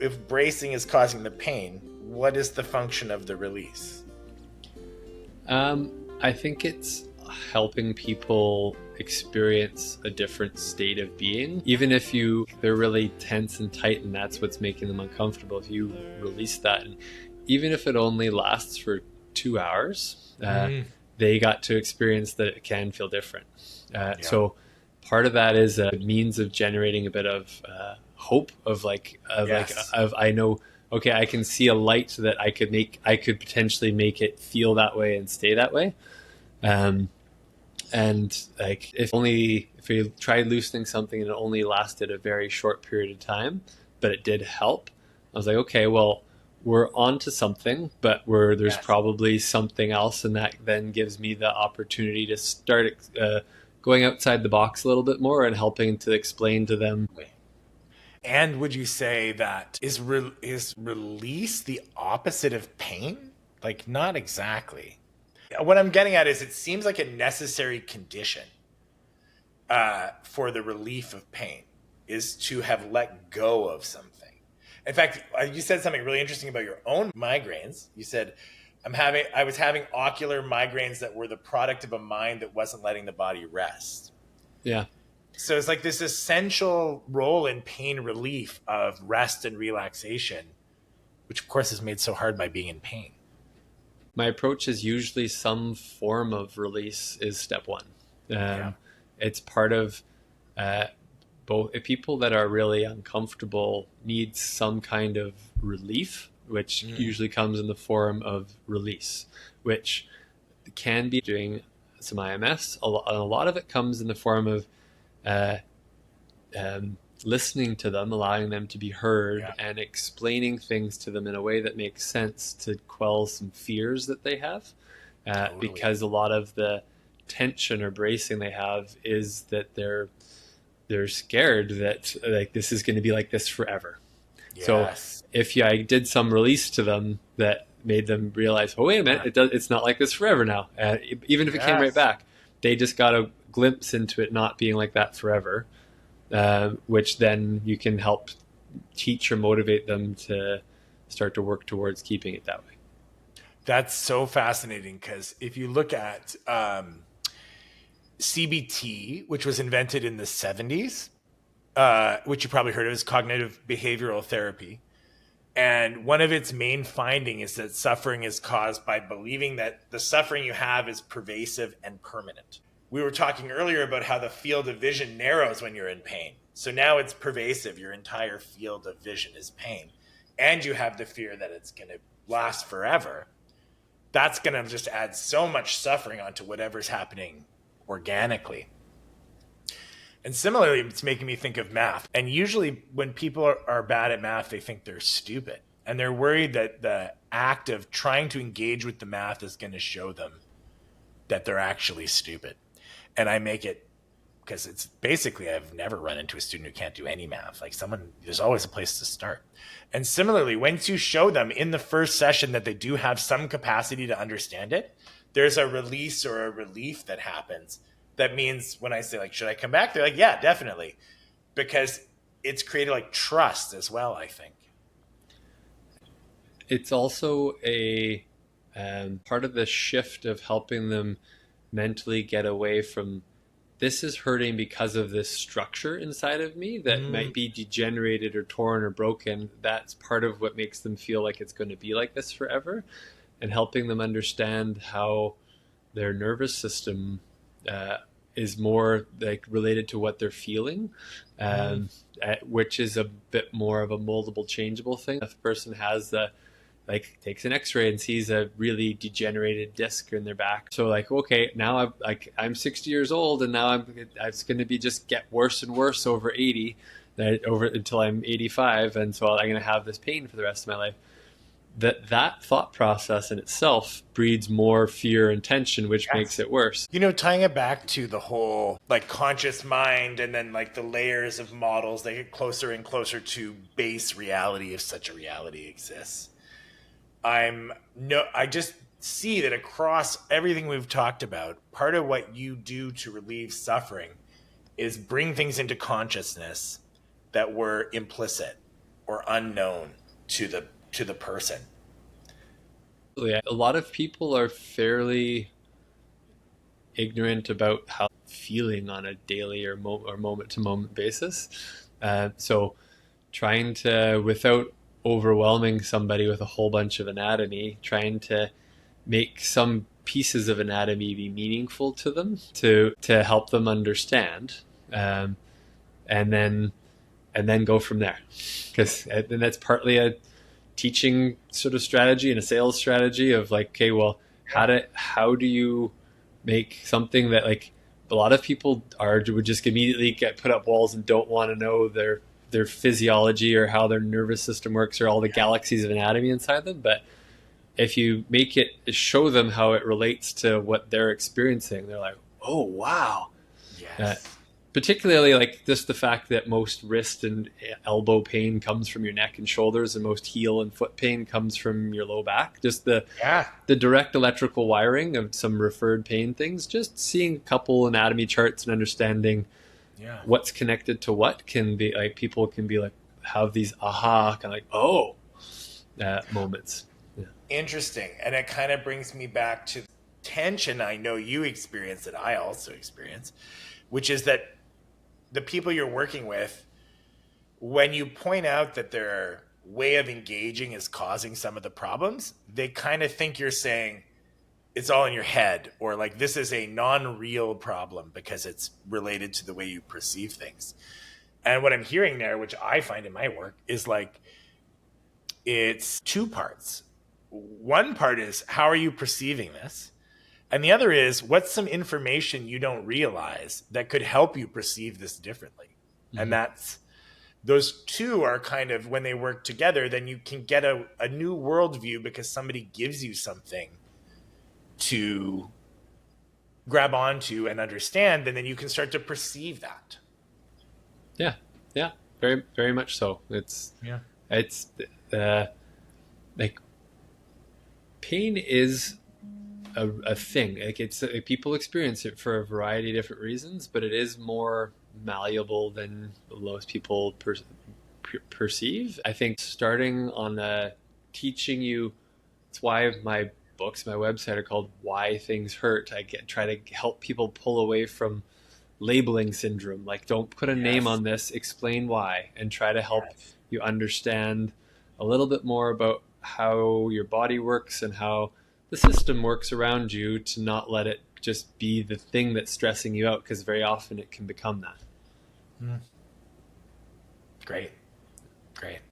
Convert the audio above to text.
if bracing is causing the pain, what is the function of the release? I think it's helping people experience a different state of being. Even if they're really tense and tight and that's what's making them uncomfortable, if you release that, and even if it only lasts for 2 hours, they got to experience that it can feel different. So part of that is a means of generating a bit of hope of I know, okay, I can see a light that I could potentially make it feel that way and stay that way. And like if we tried loosening something and it only lasted a very short period of time, but it did help, I was like, okay, well, we're onto something, but there's probably something else, and that then gives me the opportunity to start going outside the box a little bit more and helping to explain to them. And would you say that is release the opposite of pain? Like, not exactly. What I'm getting at is it seems like a necessary condition for the relief of pain is to have let go of something. In fact, you said something really interesting about your own migraines. You said, I was having ocular migraines that were the product of a mind that wasn't letting the body rest. Yeah. So it's like this essential role in pain relief of rest and relaxation, which of course is made so hard by being in pain. My approach is usually some form of release is step one. It's part of both people that are really uncomfortable need some kind of relief, which usually comes in the form of release, which can be doing some IMS. A lot of it comes in the form of listening to them, allowing them to be heard, and explaining things to them in a way that makes sense to quell some fears that they have. Because a lot of the tension or bracing they have is that they're scared that like this is going to be like this forever. Yes. So if I did some release to them that made them realize, oh, wait a minute, it's not like this forever now. Even if it came right back, they just got a glimpse into it not being like that forever, which then you can help teach or motivate them to start to work towards keeping it that way. That's so fascinating, because if you look at CBT, which was invented in the 70s, which you probably heard of, is cognitive behavioral therapy. And one of its main findings is that suffering is caused by believing that the suffering you have is pervasive and permanent. We were talking earlier about how the field of vision narrows when you're in pain. So now it's pervasive. Your entire field of vision is pain. And you have the fear that it's going to last forever. That's going to just add so much suffering onto whatever's happening organically. And similarly, it's making me think of math. And usually when people are bad at math, they think they're stupid. And they're worried that the act of trying to engage with the math is going to show them that they're actually stupid. And I make it, because it's basically, I've never run into a student who can't do any math. Like there's always a place to start. And similarly, once you show them in the first session that they do have some capacity to understand it, there's a release or a relief that happens. That means when I say, like, should I come back? They're like, yeah, definitely. Because it's created like trust as well, I think. It's also a part of the shift of helping them mentally get away from, this is hurting because of this structure inside of me that might be degenerated or torn or broken. That's part of what makes them feel like it's going to be like this forever. And helping them understand how their nervous system is more like related to what they're feeling, which is a bit more of a moldable, changeable thing. If a person has takes an x-ray and sees a really degenerated disc in their back, so like, okay, now I'm 60 years old and now it's going to be just get worse and worse over 80, until I'm 85, and so I'm going to have this pain for the rest of my life. That thought process in itself breeds more fear and tension, which makes it worse. Tying it back to the whole like conscious mind and then like the layers of models, they get closer and closer to base reality, if such a reality exists. I just see that across everything we've talked about, part of what you do to relieve suffering is bring things into consciousness that were implicit. or unknown to the person. Yeah, a lot of people are fairly ignorant about how feeling on a daily or moment to moment basis. So trying to, without overwhelming somebody with a whole bunch of anatomy, trying to make some pieces of anatomy be meaningful to them to help them understand, um, and then go from there. Because then that's partly a teaching sort of strategy and a sales strategy of like, okay, well, Yeah. how do you make something that, like, a lot of people would just immediately get put up walls and don't want to know their physiology or how their nervous system works or all the galaxies of anatomy inside them. But if you make it show them how it relates to what they're experiencing, they're like, oh wow. uh, Yes. Particularly like just the fact that most wrist and elbow pain comes from your neck and shoulders, and most heel and foot pain comes from your low back. Just Yeah. the direct electrical wiring of some referred pain things, just seeing a couple anatomy charts and understanding Yeah. what's connected to what can be like, people can be like, have these aha kind of like, oh, moments. Yeah. Interesting. And it kind of brings me back to tension I know you experience that I also experience, which is that the people you're working with, when you point out that their way of engaging is causing some of the problems, they kind of think you're saying it's all in your head, or like this is a non-real problem because it's related to the way you perceive things. And what I'm hearing there, which I find in my work, is like it's two parts. One part is how are you perceiving this? And the other is what's some information you don't realize that could help you perceive this differently? And Mm-hmm. that's those two are kind of, when they work together, then you can get a new worldview because somebody gives you something to grab onto and understand, and then you can start to perceive that. Yeah, yeah, very, very much so. Yeah. It's uh, like pain is a thing. Like, it's like, people experience it for a variety of different reasons, but it is more malleable than most people perceive. I think starting on teaching you. It's why my books, my website are called "Why Things Hurt." Try to help people pull away from labeling syndrome. Like, don't put a name Yes. on this, explain why, and try to help Yes. you understand a little bit more about how your body works and how the system works around you, to not let it just be the thing that's stressing you out, because very often it can become that. Mm. Great. Great.